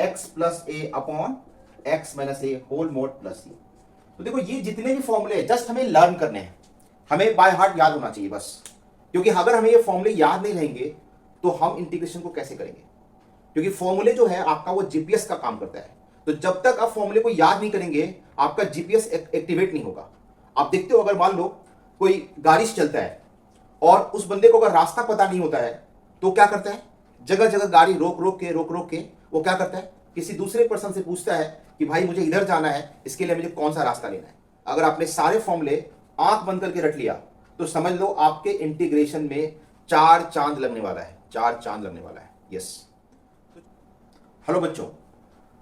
X plus A upon x minus A whole mod plus C. तो देखो ये जितने भी फॉर्मूले जस्ट हमें लर्न करने हैं, हमें बाय हार्ट याद होना चाहिए बस। क्योंकि अगर हमें ये फॉर्मूले याद नहीं रहेंगे तो हम इंटीग्रेशन को कैसे करेंगे, क्योंकि फॉर्मूले जो है आपका वो जीपीएस का काम करता है। तो जब तक आप फॉर्मूले को याद नहीं करेंगे आपका जीपीएस एक्टिवेट नहीं होगा। आप देखते हो, अगर मान लो कोई गाड़ी से चलता है और उस बंदे को अगर रास्ता पता नहीं होता है तो क्या करता है, जगह जगह गाड़ी रोक रोक के वो क्या करता है, किसी दूसरे पर्सन से पूछता है कि भाई मुझे इधर जाना है, इसके लिए मुझे कौन सा रास्ता लेना है। अगर आपने सारे फॉर्मूले आंख बंद करके रट लिया तो समझ लो आपके इंटीग्रेशन में 4 चांद लगने वाला है, 4 चांद लगने वाला है। यस। हेलो बच्चों,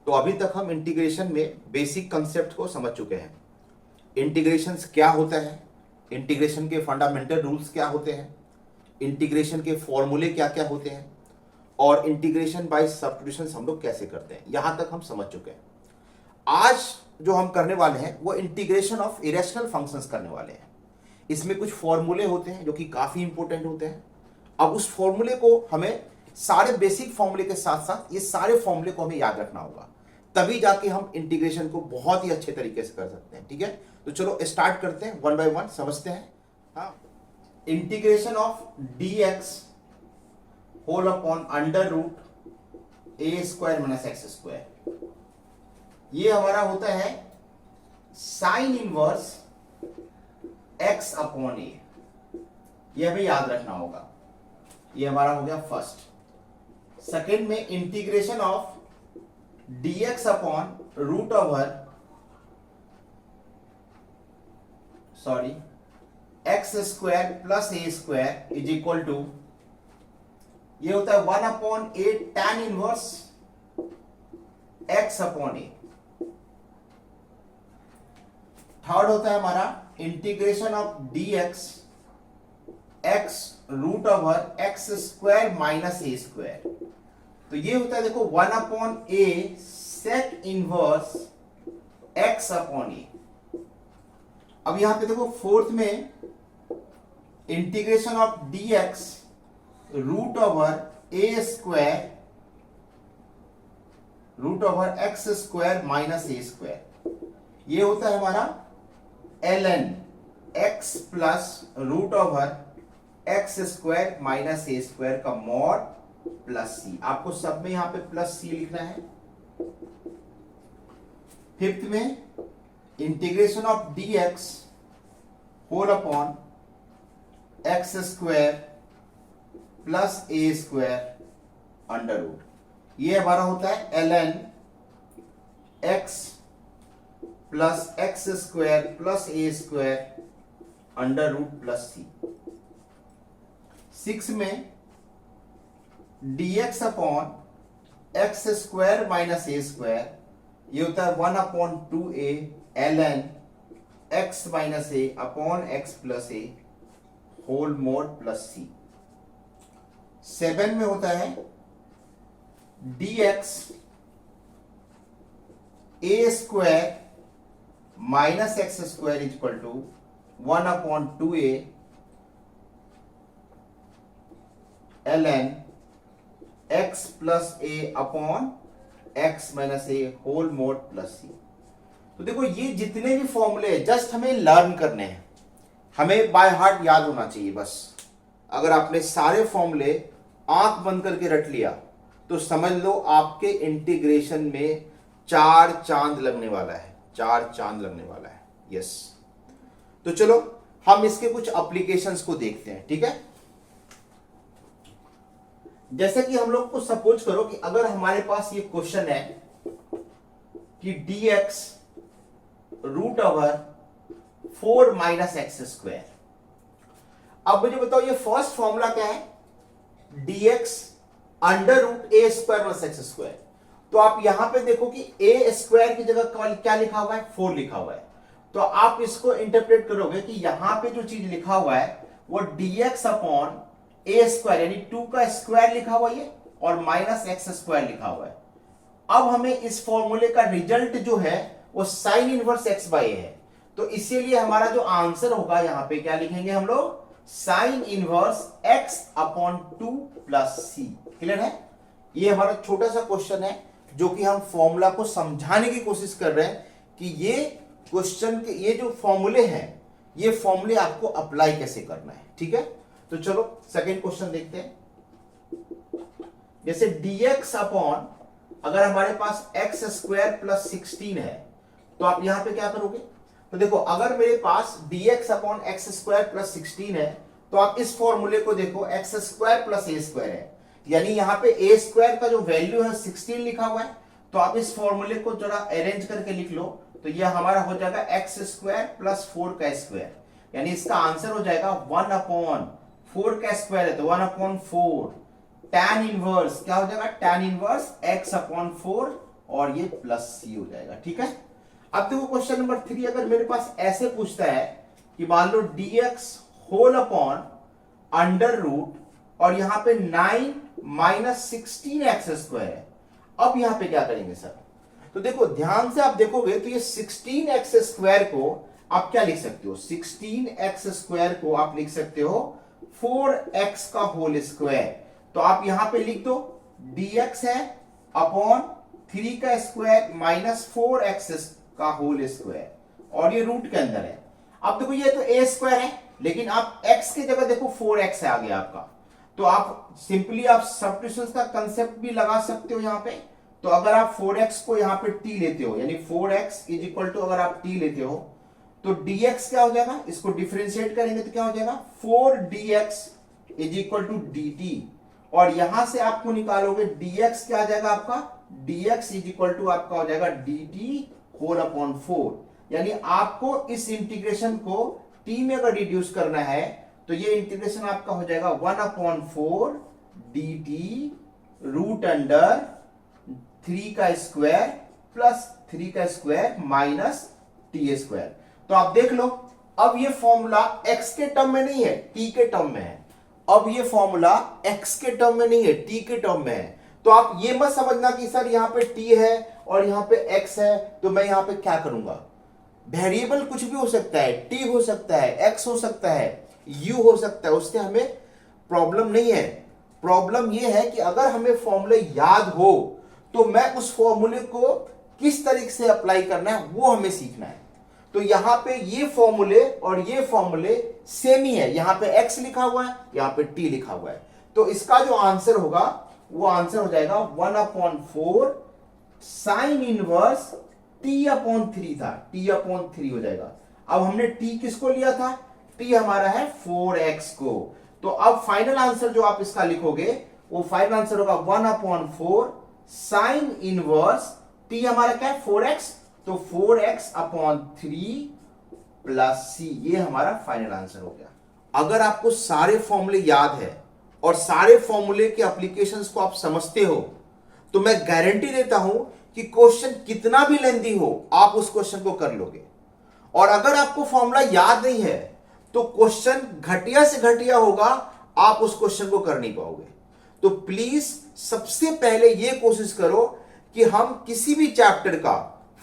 तो अभी तक हम इंटीग्रेशन में बेसिक कंसेप्ट को समझ चुके हैं। इंटीग्रेशन क्या होता है, इंटीग्रेशन के फंडामेंटल रूल्स क्या होते हैं, इंटीग्रेशन के फॉर्मूले क्या क्या होते हैं, और इंटीग्रेशन बाय सब्स्टिट्यूशन हम लोग कैसे करते हैं, यहां तक हम समझ चुके हैं। आज जो हम करने वाले हैं वो इंटीग्रेशन ऑफ इरेशनल फंक्शंस करने वाले हैं। इसमें कुछ फॉर्मूले होते हैं जो कि काफी इंपॉर्टेंट होते हैं। अब उस फॉर्मूले को हमें सारे बेसिक फॉर्मूले के साथ साथ ये सारे फॉर्मूले को हमें याद रखना होगा, तभी जाके हम इंटीग्रेशन को बहुत ही अच्छे तरीके से कर सकते हैं। ठीक है, तो चलो स्टार्ट करते हैं, वन बाय वन समझते हैं। हाँ, integration of d x whole upon under root a square minus x square, ये हमारा होता है sine inverse x upon a. ये हमें याद रखना होगा। ये हमारा हो गया फर्स्ट। सेकेंड में integration of dx upon root over x square plus A square is equal to, ये होता है 1 upon a tan inverse x upon a. Third होता है हमारा integration of dx x root over x square minus A square. तो ये होता है देखो 1 upon A sec inverse x upon A. अब यहां पे देखो फोर्थ में integration of dx root over A square root over x square minus A square. ये होता है हमारा ln x plus root over x square minus A square का मॉड प्लस सी। आपको सब में यहां पे प्लस सी लिखना है। फिफ्थ में integration of dx whole upon x square plus A square under root, ये हमारा होता है ln x plus x square plus ए square under root plus C. Six में dx upon x square minus A square, ये होता है 1 upon 2a ln x minus A upon x plus A whole mod plus C. 7 में होता है dx A square minus x square is equal to 1 upon 2a ln x plus A upon x minus A whole mod plus C. तो देखो ये जितने भी फॉर्मूले just हमें लर्न करने हैं, हमें बाय हार्ट याद होना चाहिए बस। अगर आपने सारे फॉर्मूले आंख बंद करके रट लिया तो समझ लो आपके इंटीग्रेशन में 4 चांद लगने वाला है, 4 चांद लगने वाला है। यस, तो चलो हम इसके कुछ एप्लीकेशंस को देखते हैं। ठीक है, जैसे कि हम लोग को सपोज करो कि अगर हमारे पास ये क्वेश्चन है कि dx root over 4 minus x square. अब मुझे बताओ ये फर्स्ट फॉर्मूला क्या है, dx under root a square plus x square. तो आप यहां पे देखो कि ए स्क्वायर की जगह क्या लिखा हुआ है, 4 लिखा हुआ है। तो आप इसको इंटरप्रेट करोगे कि यहां पे जो चीज लिखा हुआ है वो dx अपॉन ए स्क्वायर यानी 2 का स्क्वायर लिखा हुआ है और माइनस एक्स स्क्वायर लिखा हुआ है। अब हमें इस फॉर्मूले का रिजल्ट जो है वो साइन इनवर्स एक्स बाई है। तो इसीलिए हमारा जो आंसर होगा यहां पे क्या लिखेंगे हम लोग, sine inverse x upon 2 plus C. Clear है, ये हमारा छोटा सा क्वेश्चन है जो कि हम फॉर्मूला को समझाने की कोशिश कर रहे हैं कि ये क्वेश्चन के ये जो फॉर्मूले हैं, ये फॉर्मूले आपको अप्लाई कैसे करना है। ठीक है, तो चलो सेकेंड क्वेश्चन देखते हैं। जैसे dx अपॉन, अगर हमारे पास एक्स स्क्वायर प्लस 16 है, तो आप यहां पे क्या करोगे? तो देखो, अगर मेरे पास dx upon x square plus 16 है, तो आप इस फॉर्मूले को देखो, एक्स स्क्वायर प्लस ए स्क्वायर है, यानी यहां पे ए स्क्वायर का जो वैल्यू है 16 लिखा हुआ है। तो आप इस फॉर्मूले को जरा अरेंज करके लिख लो, तो ये हमारा हो जाएगा एक्स स्क्वायर प्लस 4 का स्क्वायर, यानी इसका आंसर हो जाएगा 1 अपॉन 4 का स्क्वायर है तो 1 अपॉन 4, tan इनवर्स क्या हो जाएगा? tan इनवर्स x अपॉन 4 और ये प्लस c हो जाएगा। ठीक है, अब देखो क्वेश्चन नंबर 3, अगर मेरे पास ऐसे पूछता है कि मान लो dx whole upon under root और यहां पे 9 माइनस 16x स्क्वायर है, अब यहां पे क्या करेंगे सर? तो देखो ध्यान से आप देखोगे तो ये 16x स्क्वायर को आप क्या लिख सकते हो? 16x स्क्वायर को आप लिख सकते हो 4x का होल स्क्वायर। तो आप यहां पे लिख दो dx है अपॉन 3 का स्क्वायर माइनस 4x का होल स्क्वायर, और ये रूट के अंदर है। अब देखो ये तो a स्क्वायर है, लेकिन आप x की जगह देखो 4x है आ गया आपका, तो आप सिंपली आप सब्स्टिट्यूशन का कंसेप्ट भी लगा सकते हो यहां पे। तो अगर आप 4x को यहां पे t लेते हो, यानी 4x इज इक्वल टू अगर आप t लेते हो तो dx क्या हो जाएगा? इसको डिफरेंशिएट करेंगे तो क्या हो जाएगा? 4dx is equal to dt, और यहां से आपको निकालोगे dx क्या आ जाएगा आपका? dx इज इक्वल टू आपका हो जाएगा dt होल अपॉन 4, यानी आपको इस इंटीग्रेशन को t में अगर रिड्यूस करना है तो ये इंटीग्रेशन आपका हो जाएगा 1 अपॉन 4 dt रूट अंडर 3 का स्क्वायर प्लस 3 का स्क्वायर माइनस टी स्क्वायर। तो आप देख लो, अब ये फॉर्मूला x के टर्म में नहीं है, t के टर्म में है। अब ये फॉर्मूला x के टर्म में नहीं है, t के टर्म में है। तो आप ये मत समझना कि सर यहाँ पे t है और यहाँ पे x है, तो मैं यहाँ पे क्या करूंगा? वेरिएबल कुछ भी हो सकता है, t हो सकता है, x हो सकता है, u हो सकता है, उससे हमें प्रॉब्लम नहीं है। प्रॉब्लम ये है कि अगर हमें फॉर्मूले याद हो तो मैं उस फॉर्मूले को किस तरीके से अप्लाई करना है वो हमें सीखना है। तो यहां पे ये फॉर्मूले और ये फॉर्मूले सेम ही है, यहां पे x लिखा हुआ है, यहां पे t लिखा हुआ है। तो इसका जो आंसर होगा वो आंसर हो जाएगा 1 upon 4 sine inverse t upon 3 था, t अपॉन 3 हो जाएगा। अब हमने t किसको लिया था? t हमारा है 4x को। तो अब फाइनल आंसर जो आप इसका लिखोगे वो फाइनल आंसर होगा 1 अपॉन 4 साइन इनवर्स t हमारा क्या है? 4x, तो 4x अपॉन 3 प्लस c, ये हमारा फाइनल आंसर हो गया। अगर आपको सारे फॉर्मूले याद है और सारे फॉर्मूले के एप्लीकेशंस को आप समझते हो तो मैं गारंटी देता हूं कि क्वेश्चन कितना भी लेंदी हो आप उस क्वेश्चन को कर लोगे। और अगर आपको फॉर्मूला याद नहीं है तो क्वेश्चन घटिया से घटिया होगा, आप उस क्वेश्चन को कर नहीं पाओगे। तो प्लीज सबसे पहले यह कोशिश करो कि हम किसी भी चैप्टर का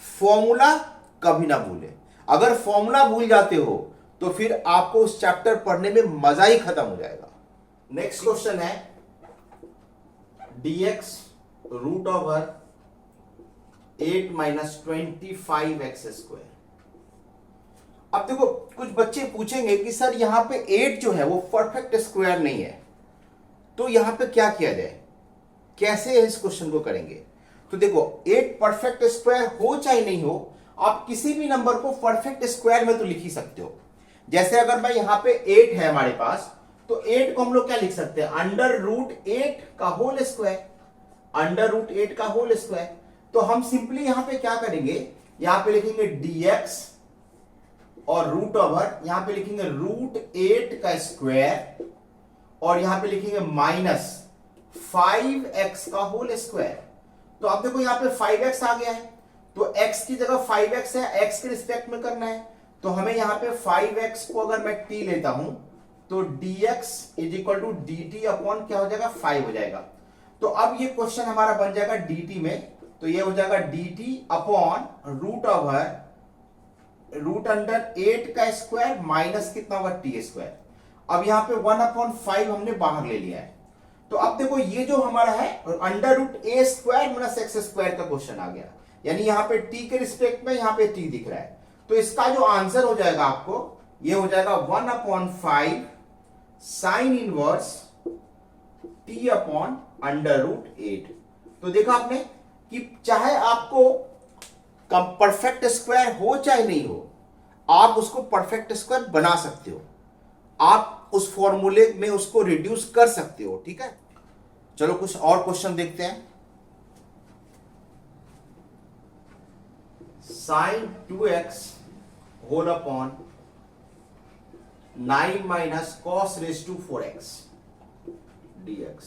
फॉर्मूला कभी ना भूलें। अगर फॉर्मूला भूल जाते हो तो फिर आपको उस चैप्टर पढ़ने में मजा ही खत्म हो जाएगा। नेक्स्ट क्वेश्चन है dx root over 8 minus 25x square. अब देखो कुछ बच्चे पूछेंगे कि सर यहां पे 8 जो है वो परफेक्ट स्क्वायर नहीं है, तो यहां पे क्या किया जाए, कैसे इस क्वेश्चन को करेंगे? तो देखो 8 परफेक्ट स्क्वायर हो चाहे नहीं हो, आप किसी भी नंबर को परफेक्ट स्क्वायर में तो लिख ही सकते हो। जैसे अगर मैं यहां पे 8 है हमारे पास, तो 8 को हम लोग क्या लिख सकते हैं? अंडर रूट 8 का होल स्क्वायर, अंडर रूट 8 का होल स्क्वायर। तो हम सिंपली यहां पे क्या करेंगे, यहां पे लिखेंगे dx और रूट ओवर, यहां पे लिखेंगे रूट 8 का स्क्वायर और यहां पे लिखेंगे माइनस 5x का होल स्क्वायर। तो अब देखो यहां पे 5x आ गया है, तो x की जगह 5x है, x के रिस्पेक्ट में करना है। तो हमें यहां पे 5x को अगर मैं t लेता हूं तो dx is equal to dt upon क्या हो जाएगा? 5 हो जाएगा। तो अब ये क्वेश्चन हमारा बन जाएगा dt में, तो ये हो जाएगा dt upon root over root under 8 का स्क्वायर माइनस कितना होगा? t square. अब यहां पे 1 अपॉन 5 हमने बाहर ले लिया है, तो अब देखो ये जो हमारा है under root a square minus x square का क्वेश्चन आ गया, यानी यहाँ पे टी के रिस्पेक्ट में यहाँ पे टी दिख रहा है। तो इसका जो आंसर हो जाएगा आपको, ये हो जाएगा 1/5 sine inverse t upon under root 8। तो देखा आपने कि चाहे आपको परफेक्ट स्क्वायर हो चाहे नहीं हो, आप उसको परफेक्ट स्क्वायर बना सकते हो, आप उस फॉर्मूले में उसको रिड्यूस कर सकते हो। ठीक है, चलो कुछ और क्वेश्चन देखते हैं। Sine 2x whole upon 9 minus cos raise to 4x dx।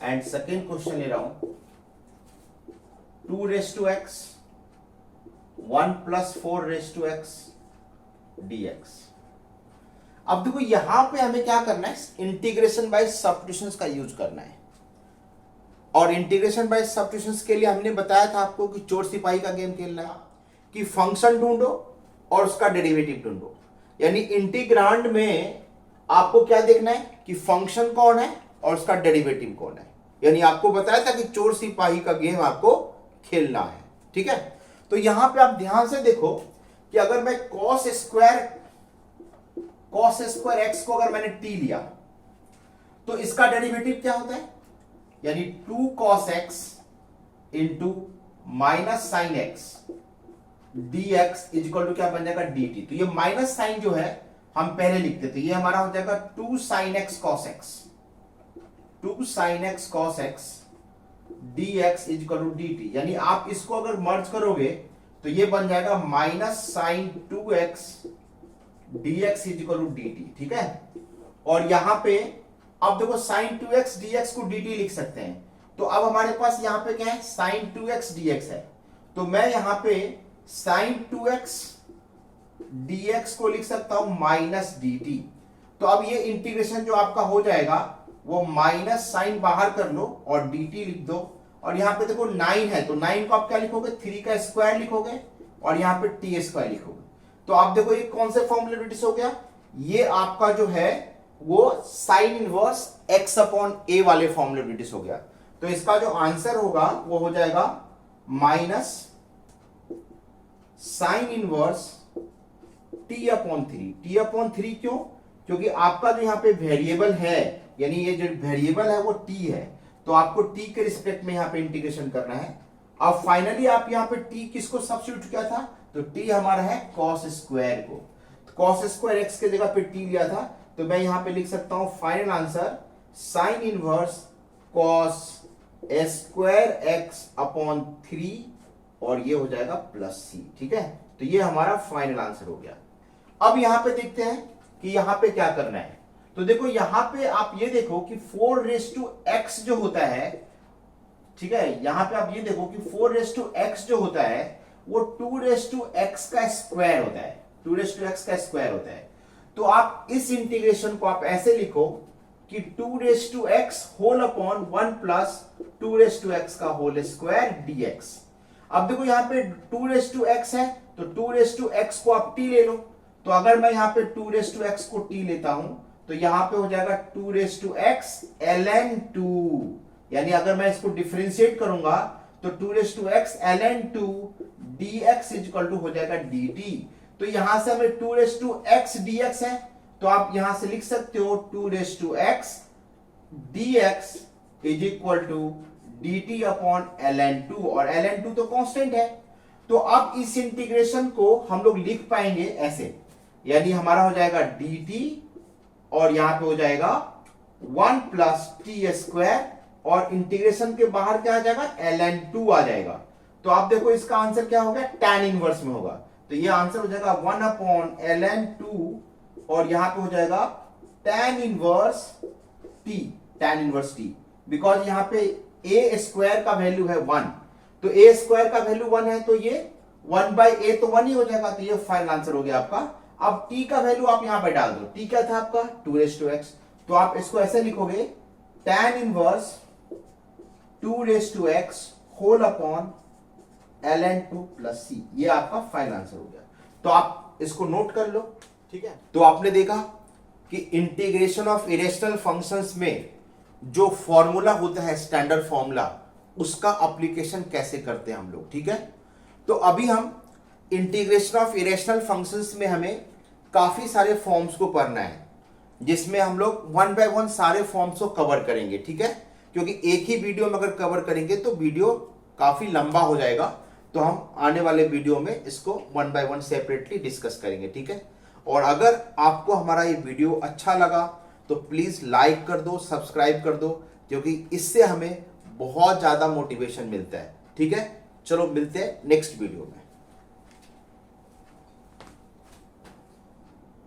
And second question ले रहा हूं, 2 raise to x 1 plus 4 raise to x dx। अब देखो यहां पे हमें क्या करना है, इंटीग्रेशन बाय सब्स्टिट्यूशंस का यूज करना है। और इंटीग्रेशन बाय सब्स्टिट्यूशंस के लिए हमने बताया था आपको कि चोर सिपाही का गेम खेलना है, कि फंक्शन ढूंढो और उसका डेरिवेटिव ढूंढो। यानी इंटीग्रांड में आपको क्या देखना है कि फंक्शन कौन है और उसका डेरिवेटिव कौन है। यानी आपको बताया था कि चोर सिपाही का गेम आपको खेलना है। ठीक है, तो यहां पे आप ध्यान से देखो कि अगर मैं cos स्क्वायर एक्स को अगर मैंने t लिया तो इसका डेरिवेटिव क्या होता है, यानी 2 cos x into minus sine x dx is equal to क्या बन जाएगा dt। तो ये माइनस साइन जो है हम पहले लिखते थे, ये हमारा हो जाएगा 2 sin x cos x, 2 sin x cos x dx is equal to dt। यानी आप इसको अगर मर्ज करोगे तो ये बन जाएगा minus sine 2x dx is equal to dt। ठीक है, और यहां पे अब देखो sin 2x dx को dt लिख सकते हैं। तो अब हमारे पास यहां पे क्या है, sin 2x dx है। तो मैं यहां पे sin 2x dx को लिख सकता हूं माइनस dt। तो अब ये इंटीग्रेशन जो आपका हो जाएगा वो माइनस साइन बाहर कर लो और dt लिख दो। और यहां पे देखो 9 है, तो 9 को आप क्या लिखोगे, 3 का स्क्वायर लिखोगे और यहां पे t स्क्वायर लिखोगे। तो आप देखो ये कौन से फॉर्मूले रिड्यूस हो गया, ये आपका जो है वो sine inverse x upon a वाले फॉर्मूले रिड्यूस हो गया। तो इसका जो आंसर होगा वो हो जाएगा minus sine inverse t upon 3। t upon 3 क्यों, क्योंकि आपका जो यहां पे वेरिएबल है, यानी ये जो वेरिएबल है वो t है, तो आपको t के रिस्पेक्ट में यहां पे इंटीग्रेशन करना है। अब फाइनली आप यहां पे t किसको सब्स्टिट्यूट किया था, तो t हमारा है cos स्क्वायर को। cos स्क्वायर x के जगह पे t लिया था, तो मैं यहां पे लिख सकता हूं final answer sine inverse cos square x upon 3 और ये हो जाएगा प्लस c। ठीक है, तो ये हमारा फाइनल आंसर हो गया। अब यहां पे देखते हैं कि यहां पे क्या करना है। तो देखो यहां पे आप ये देखो कि 4 रेज टू x जो होता है, ठीक है, यहां पे आप ये देखो कि 4 रेज टू x जो होता है वो 2 रेज टू x का स्क्वायर होता है, 2 रेज टू x का स्क्वायर होता है। तो आप इस इंटीग्रेशन को आप ऐसे लिखो कि 2 raise to x whole upon 1 plus 2 raise to x का होल स्क्वायर dx। अब देखो यहां पे 2 रेज टू x है, तो 2 रेज टू x को आप t ले लो। तो अगर मैं यहां पे 2 रेज टू x को t लेता हूं तो यहां पे हो जाएगा 2 रेज टू x ln 2, यानी अगर मैं इसको डिफरेंशिएट करूंगा तो 2 raise to x ln 2 dx equal to हो जाएगा dt। तो यहां से हमें 2 रेज टू x dx है, तो आप यहां से लिख सकते हो 2 raise to x dx is equal to dt upon ln 2, और ln 2 तो कांस्टेंट है। तो अब इस इंटीग्रेशन को हम लोग लिख पाएंगे ऐसे, यानी हमारा हो जाएगा dt और यहां पे हो जाएगा 1 प्लस टी स्क्वायर, और इंटीग्रेशन के बाहर क्या आ जाएगा, ln 2 आ जाएगा। तो आप देखो इसका आंसर क्या होगा, tan इनवर्स में होगा। तो ये आंसर हो जाएगा 1 अपॉन ln 2 और यहां पे हो जाएगा tan inverse t, tan inverse t, because यहां पे a स्क्वायर का वैल्यू है 1, तो a स्क्वायर का वैल्यू 1 है, तो ये 1 बाई a तो 1 ही हो जाएगा। तो ये फाइनल आंसर हो गया आपका। अब t का वैल्यू आप यहां पे डाल दो, t क्या था आपका 2 रेज टू x, तो आप इसको ऐसे लिखोगे tan inverse 2 raise to x whole upon ln 2 plus c, ये आपका फाइनल आंसर हो गया। तो आप इसको नोट कर लो ठीक है। तो आपने देखा कि इंटीग्रेशन ऑफ इरेशनल फंक्शंस में जो फॉर्मूला होता है स्टैंडर्ड फॉर्मूला, उसका एप्लीकेशन कैसे करते हैं हम लोग। ठीक है, तो अभी हम इंटीग्रेशन ऑफ इरेशनल फंक्शंस में हमें काफी सारे फॉर्म्स को पढ़ना है, जिसमें हम लोग वन बाय वन सारे फॉर्म्स को कवर करेंगे। ठीक है, क्योंकि एक ही वीडियो में अगर कवर करेंगे तो वीडियो काफी लंबा हो जाएगा, तो हम आने वाले वीडियो में इसको one by one separately discuss करेंगे। ठीक है, और अगर आपको हमारा ये वीडियो अच्छा लगा तो प्लीज लाइक कर दो, सब्सक्राइब कर दो, क्योंकि इससे हमें बहुत ज्यादा मोटिवेशन मिलता है। ठीक है, चलो मिलते हैं नेक्स्ट वीडियो में।